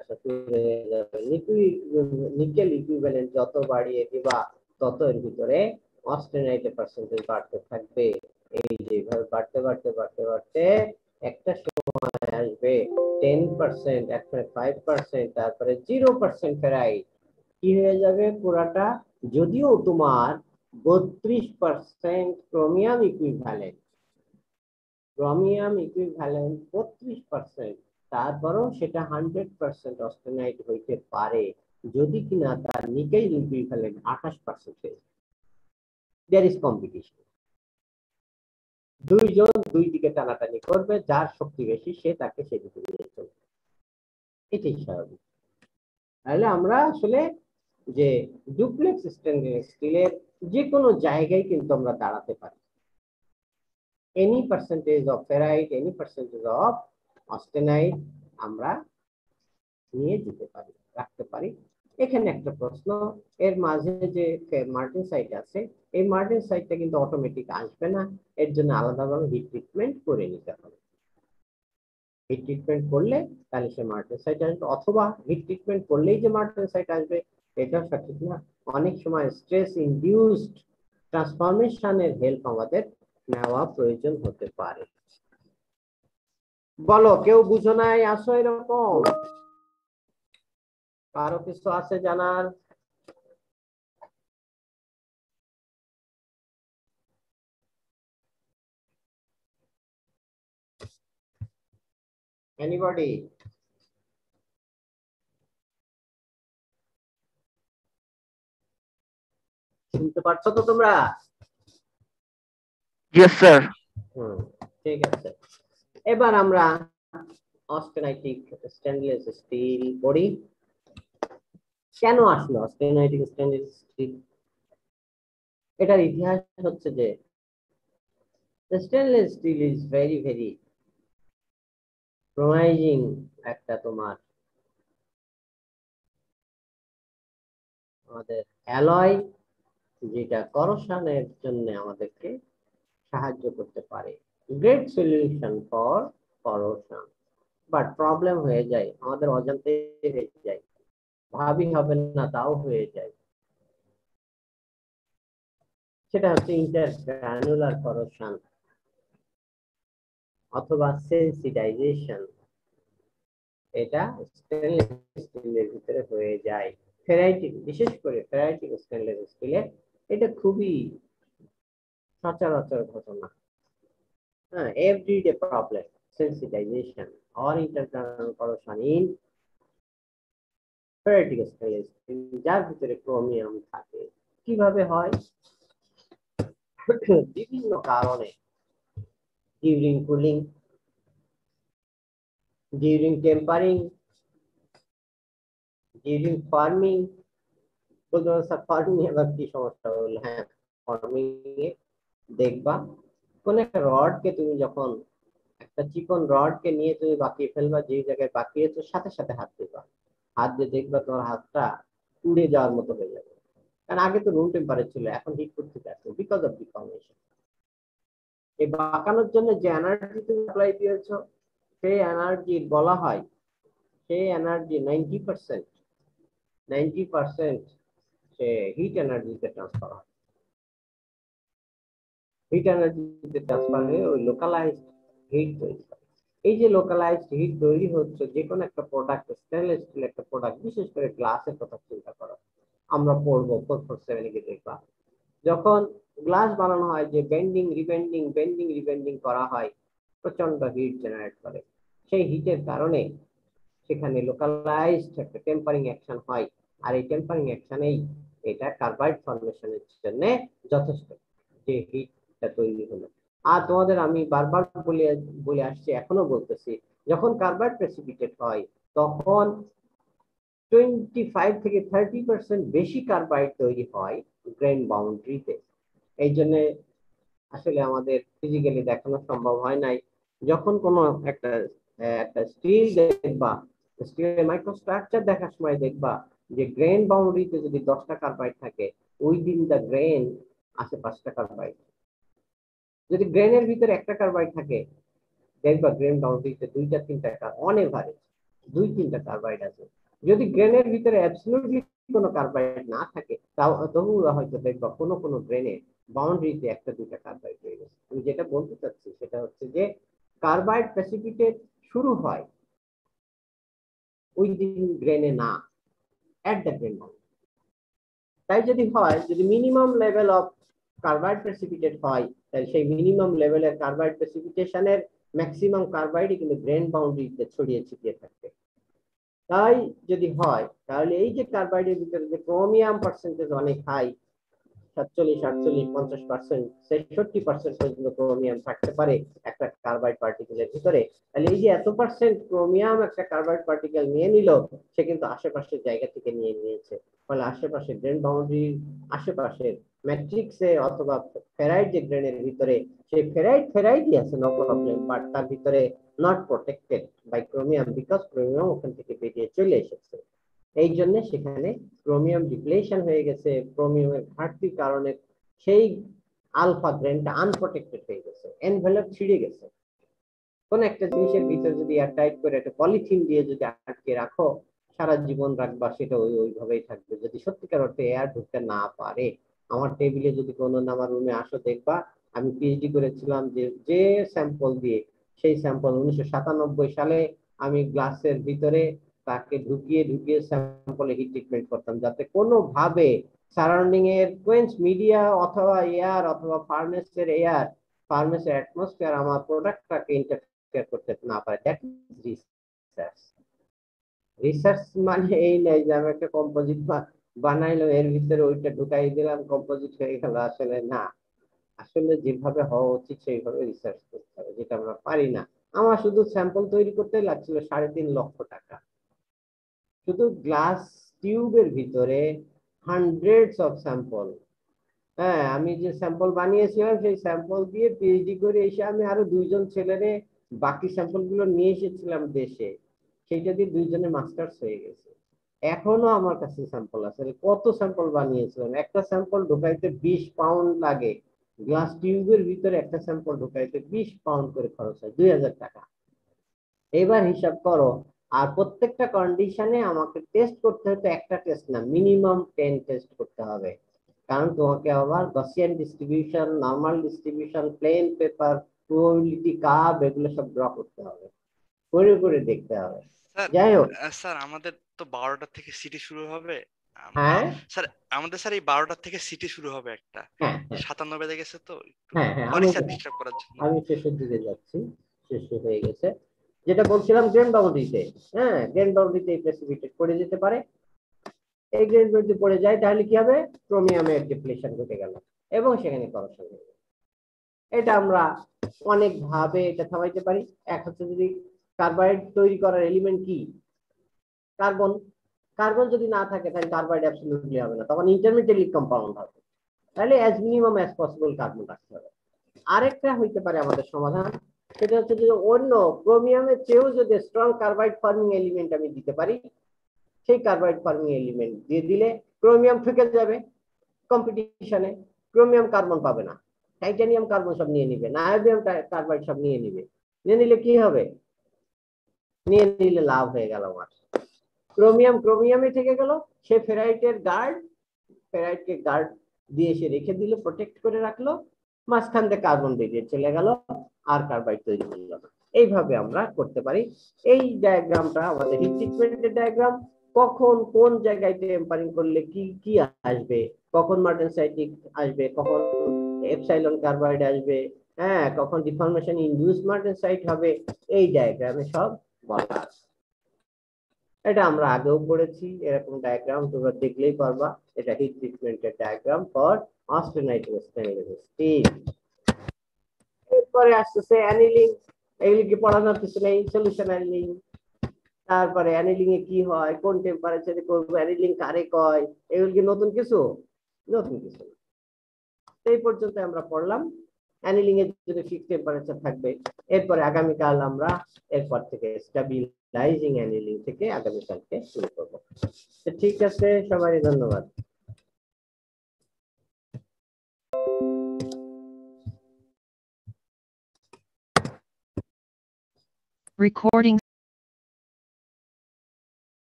আসা শুরু হয়ে যাবে। নিকেল ইকুইভ্যালেন্ট যত বাড়িয়ে দিবা তত এর ভিতরে অস্টেনাইটের পার্সেন্টেজ বাড়তে থাকবে। এই যে এইভাবে বাড়তে বাড়তে বাড়তে বাড়তে একটা সময় আসবে 10%, এরপরে 5%, তারপরে 0% ফেরাইট কি হয়ে যাবে পুরাটা। যদিও তোমার 32% ক্রোমিয়াম ইকুইভ্যালেন্ট, 32%, তারপরও সেটা 100% অস্টেনাইট হইতে পারে যদি কিনা তার nickel equivalent 28%। There is competition, দুইজন দুই দিকে টানাটানি করবে, যার শক্তি বেশি সে তাকে সেদিকে নিয়ে চলবে, এটাই স্বাভাবিক। তাহলে আমরা আসলে যে ডুপ্লেক্স স্টেনলেস স্টিলের যে কোনো জায়গায় কিন্তু আমরা দাঁড়াতে পারি। Any percentage of ferrite, any percentage of austenite আমরা নিয়ে যেতে পারি, রাখতে পারি। এখানে একটা প্রশ্ন, এর মাঝে যে মার্টেনসাইট আছে, এই মার্টেনসাইটটা কিন্তু অটোমেটিক আসবে না, এর জন্য আলাদাভাবে হিট ট্রিটমেন্ট করে নিতে হবে। হিট ট্রিটমেন্ট করলে তাহলে সে মার্টেনসাইট আসবে, অথবা হিট ট্রিটমেন্ট করলেই যে মার্টেনসাইট আসবে এটাও সঠিক না। অনেক সময় স্ট্রেস ইনডিউসড ট্রান্সফরমেশনের হেল্প আমাদের নেওয়া প্রয়োজন হতে পারে। বলো, কেউ বুঝো নাই? আসো, এরকম কারো কিছু আছে জানার? এনিবডি? শুনতে পাচ্ছ তো তোমরা? Yes sir. ঠিক আছে, এবার আমরা অস্টেনাইটিক স্টেনলেস স্টিল পড়ি। কেন আসলো অস্টেনাইটিক স্টেনলেস স্টিল? এটার ইতিহাস হচ্ছে যে stainless steel is very very promising একটা তোমার আমাদের অ্যালয়, যেটা করোশনের জন্য আমাদেরকে সাহায্য করতে পারে। Great solution for corrosion, but problem হয়ে যায় আমাদের অজান্তে, হয়ে যায়, ভাবি হবে না তাও হয়ে যায়। সেটা হচ্ছে ইন্টারগ্রানুলার করোশন অথবা সেন্সিটাইজেশন। এটা স্টেনলেস স্টিলের ভিতরে হয়ে যায়। ফেরাইটিক, বিশেষ করে ফেরাইটিক স্টেনলেস স্টিলে এটা খুবই সচরাচর ঘটনা। হ্যাঁ, everyday problem, sensitisation or intercranial corrosion in ferritic stainless steel, যার ভিতরে ক্রোমিয়াম থাকে। কিভাবে হয়? বিভিন্ন কারণে, during cooling, during tempering, during forming. Forming এবার কি সমস্যা হলো? হ্যাঁ, ফার্মিং এ দেখবা কোন একটা রডকে তুমি যখন, একটা চিকন রডকে নিয়ে তুমি বাঁকিয়ে ফেলবা, যে জায়গায় বাঁকিয়েছো সাথে সাথে হাত দিবা, হাত দিয়ে দেখবা তোমার হাতটা উড়ে যাওয়ার মতো হয়ে যাবে। কারণ আগে তো রুম টেম্পারেচার ছিল, এখন হিট করতে যাচ্ছে বিকজ অফ ডিফর্মেশন। এই বাঁকানোর জন্য যে এনার্জি তুমি অ্যাপ্লাই দিয়েছো, সেই এনার্জি বলা হয়, সেই এনার্জি 90% সে হিট এনার্জিতে ট্রান্সফার হয়। হিট এনার্জিতে ট্রান্সফার হয়ে ওই লোকালাইজড হিট তৈরি করে। এই যে লোকালাইজড হিট তৈরি হচ্ছে যে কোনো একটা প্রোডাক্ট, স্টেনলেস স্টিল একটা প্রোডাক্ট, বিশেষ করে গ্লাসের কথা চিন্তা করো, আমরা পড়বো 447 কে দেখবা, যখন গ্লাস বানানো হয় যে বেন্ডিং রিবেন্ডিং করা হয়, প্রচন্ড হিট জেনারেট করে। সেই হিটের কারণে সেখানে লোকালাইজড একটা টেম্পারিং অ্যাকশন হয়, আর এই টেম্পারিং অ্যাকশনেই এটা কার্বাইড ফর্মেশনের জন্য যথেষ্ট, যে হিটটা তৈরি হলো। আর তোমাদের আমি বারবার বলে আসছি, এখনো বলতেছি, যখন কার্বাইড প্রেসিপিটেট হয় তখন 25 থেকে 30% বেশি কার্বাইড তৈরি হয় গ্রেন বাউন্ডারিতে। এই জন্য আসলে আমাদের ফিজিক্যালি দেখানো সম্ভব হয় নাই। যখন কোনো একটা একটা স্টিল দেখবা, স্টিলের মাইক্রোস্ট্রাকচার দেখার সময় দেখবা যে গ্রেন বাউন্ডারিতে যদি 10টা কার্বাইড থাকে, উইদিন দ্য গ্রেন আছে 5টা কার্বাইড। যদি গ্রেনের ভিতরে একটা কার্বাইড থাকে, দেখবা গ্রেন বাউন্ডারিতে 2টা 3টা অন এভারেজ 2-3টা কার্বাইড আছে। যদি গ্রেনের ভিতরে অ্যাবসলিউটলি কোনো কার্বাইড না থাকে, তাও তবু হয়তো দেখবা কোনো কোনো গ্রেনে বাউন্ডারিতে 1-2টা কার্বাইড রয়ে গেছে। আমি যেটা বলতে চাচ্ছি সেটা হচ্ছে যে কার্বাইড প্রেসিপিটেট শুরু হয় ওই দিন গ্রেনে না, অ্যাট দ্য গ্রেন বাউন্ডারি। তাই যদি হয়, যদি minimum level of carbide precipitate হয়, তাহলে সেই মিনিমাম লেভেলের কার্বাইড প্রেসিপিটেশনের ম্যাক্সিমাম কার্বাইডই কিন্তু গ্রেন বাউন্ডারিতে ছড়িয়ে ছিটিয়ে থাকবে। তাই যদি হয়, তাহলে এই যে কার্বাইডের ভিতরে যে ক্রোমিয়াম পার্সেন্টেজ অনেক হাই, 47, 48, 50%, 66% পর্যন্ত ক্রোমিয়াম থাকতে পারে একটা কার্বাইড পার্টিকেলের ভিতরে। তাহলে এই যে এত পার্সেন্ট ক্রোমিয়াম একটা কার্বাইড পার্টিকেল নিয়ে নিল, সে কিন্তু আশেপাশের জায়গা থেকে নিয়ে নিয়েছে। ফলে আশেপাশে গ্রেন বাউন্ডারির আশেপাশে ম্যাট্রিক্সে অথবা ফেরাইট যে গ্রেনের ভিতরে, সেই ফেরাইটই আছে, নো প্রবলেম, বাট তার ভিতরে not protected by chromium, because chromium ওখান থেকে বেরিয়ে চলে এসেছে। এই জন্য সেখানে ক্রোমিয়াম ডিপ্লেশন হয়ে গেছে। ক্রোমিয়ামের ঘাটতির কারণে সেই আলফা গ্রেনটা আনপ্রোটেক্টেড হয়ে গেছে, এনভেলপ ছিঁড়ে গেছে। কোন একটা জিনিসের ভিতরে যদি এয়ারটাইট করে একটা পলিথিন দিয়ে যদি আটকে রাখো, সারা জীবন রাখবা, সেটা ওইভাবেই থাকবে যদি সত্যিকার অর্থে এয়ার ঢুকতে না পারে। আমার টেবিলে যদি কোনো আমার রুমে আসো, দেখবা আমি পিএইচডি করেছিলাম যে স্যাম্পল দিয়ে, সেই স্যাম্পল 1997 সালে আমি গ্লাসের ভিতরে তাকে ঢুকিয়ে ঢুকিয়ে স্যাম্পলে হিট ট্রিটমেন্ট করতাম, যাতে কোনোভাবে সারাউন্ডিং এর কোয়েন্স মিডিয়া অথবা এয়ার অথবা ফার্নেসের এয়ার, ফার্নেসের অ্যাটমসফিয়ার আমার প্রোডাক্টটাকে ইন্টারফেয়ার করতে না পারে। That is research. রিসার্চ মানে এই নাই যে আমি একটা কম্পোজিট বানাইলাম, এর ভিতরে ওইটা ঢুকাই দিলাম, কম্পোজিট হয়ে গেল। আসলে না, আসলে যেভাবে হওয়া উচিত সেইভাবে রিসার্চ করতে হবে, যেটা আমরা পারি না। আমার শুধু স্যাম্পল তৈরি করতে লাগছিল 3.5 লক্ষ টাকা, শুধু গ্লাস টিউবের ভিতরে হান্ড্রেডস অফ স্যাম্পল। হ্যাঁ, আমি যে স্যাম্পল বানিয়েছিলাম সেই স্যাম্পল দিয়ে পিএইচডি করে এসে আমি আরো 2জন ছেলেরে বাকি স্যাম্পল গুলো নিয়ে এসেছিলাম দেশে, সেইটা দিয়ে 2জনের মাস্টার্স হয়ে গেছে। এখনো আমার কাছে স্যাম্পল আছে। কত স্যাম্পল বানিয়েছিলাম, একটা স্যাম্পল ঢোকাইতে 20 পাউন্ড লাগে। গ্লাস টিউবের ভিতরে একটা স্যাম্পল ঢোকাইতে 20 পাউন্ড করে খরচ হয়, 2000 টাকা। এবার হিসাব করো। আর প্রত্যেকটা কন্ডিশনে আমাকে টেস্ট করতে হতো, একটা টেস্ট না, মিনিমাম 10 টেস্ট করতে হবে। কারণ তোমাকে আবার Gaussian distribution, normal distribution, plane paper, probability curve, এগুলো সব ড্র করতে হবে, করে করে দেখতে হবে। স্যার যাই হোক। স্যার আমাদের তো 12টা থেকে সিটি শুরু হবে। হ্যাঁ স্যার আমাদের স্যার এই 12টা থেকে সিটি শুরু হবে একটা। হ্যাঁ হ্যাঁ 57 বেজে গেছে তো একটু হ্যাঁ হ্যাঁ সরি স্যার ডিস্টার্ব করার জন্য। আমি শেষের দিকে যাচ্ছি, শেষ হয়ে গেছে। যেটা বলছিলাম গ্রেন বাউন্ডারিতে, হ্যাঁ, গ্রেন বাউন্ডারিতে প্রেসিপিটেট করে যেতে পারে। এই গ্রেন যদি পড়ে যায় তাহলে কি হবে, ক্রোমিয়ামের ডিপ্লেশন ঘটে গেল এবং সেখানে করশন হয়ে গেল। এটা আমরা অনেক ভাবে এটা থামাইতে পারি। এক হচ্ছে, যদি কার্বাইড তৈরি করার এলিমেন্ট কি, কার্বন। কার্বন যদি না থাকে তাহলে কার্বাইড অ্যাবসলিউটলি হবে না, তখন ইন্টারমিডিয়েট কম্পাউন্ড হবে। তাহলে as minimum as possible carbon রাখতে হবে। আরেকটা হইতে পারে আমাদের সমাধান, সেটা হচ্ছে যে অন্য ক্রোমিয়ামের চেয়েও যদি স্ট্রং কার্বাইড ফর্মিং এলিমেন্ট আমি দিতে পারি, সেই কার্বাইড ফর্মিং এলিমেন্ট দিয়ে দিলে ক্রোমিয়াম ঠকে যাবে কম্পিটিশনে, ক্রোমিয়াম কার্বন পাবে না, টাইটানিয়াম কার্বন সব নিয়ে নিবে, নায়োবিয়াম কার্বাইড সব নিয়ে নিবে। নিয়ে নিলে কি হবে, নিয়ে নিলে লাভ হয়ে গেল আমার। ক্রোমিয়ামে থেকে গেল, সে ফেরাইটের গার্ড, ফেরাইটকে গার্ড দিয়ে সে রেখে দিল, প্রোটেক্ট করে রাখলো, মাঝখান থেকে কার্বন বেরিয়ে চলে গেল, আর কার্বাইড তৈরি করলো না। এইভাবে আমরা করতে পারি। এই ডায়াগ্রামটা আমাদের হিট ট্রিটমেন্টের ডায়াগ্রাম। কখন কোন জায়গায় টেম্পারিং করলে কি কি আসবে, কখন মার্টেনসাইটিক আসবে, কখন এপসাইলন কার্বাইড আসবে, হ্যাঁ, কখন ডিফর্মেশন ইনডিউস মার্টেনসাইট হবে, এই ডায়াগ্রামে সব বলা আছে। এটা আমরা আগেও পড়েছি, এরকম ডায়াগ্রাম তোমরা দেখলেই পারবা। এটা হিট ট্রিটমেন্টের ডায়াগ্রাম ফর অস্টেনাইট স্টেনলেস স্টিল। এরপরে আসতেছে অ্যানিলিং। এগুলি কি পড়ানোর কিছু নেই, সলিউশন অ্যানিলিং। তারপরে অ্যানিলিং এ কি হয়, কোন টেম্পারেচারে করবো, অ্যানিলিং কারে কয়, এগুলি কি নতুন কিছু? নতুন কিছু না। এই পর্যন্ত আমরা পড়লাম। অ্যানিলিং এর জন্য ফিক্সড টেম্পারেচার থাকবে। এরপরে আগামীকাল আমরা এরপর থেকে স্টেবিলাইজিং অ্যানিলিং থেকে আগামীকালকে শুরু করব। ঠিক আছে, সবাই ধন্যবাদ। Recording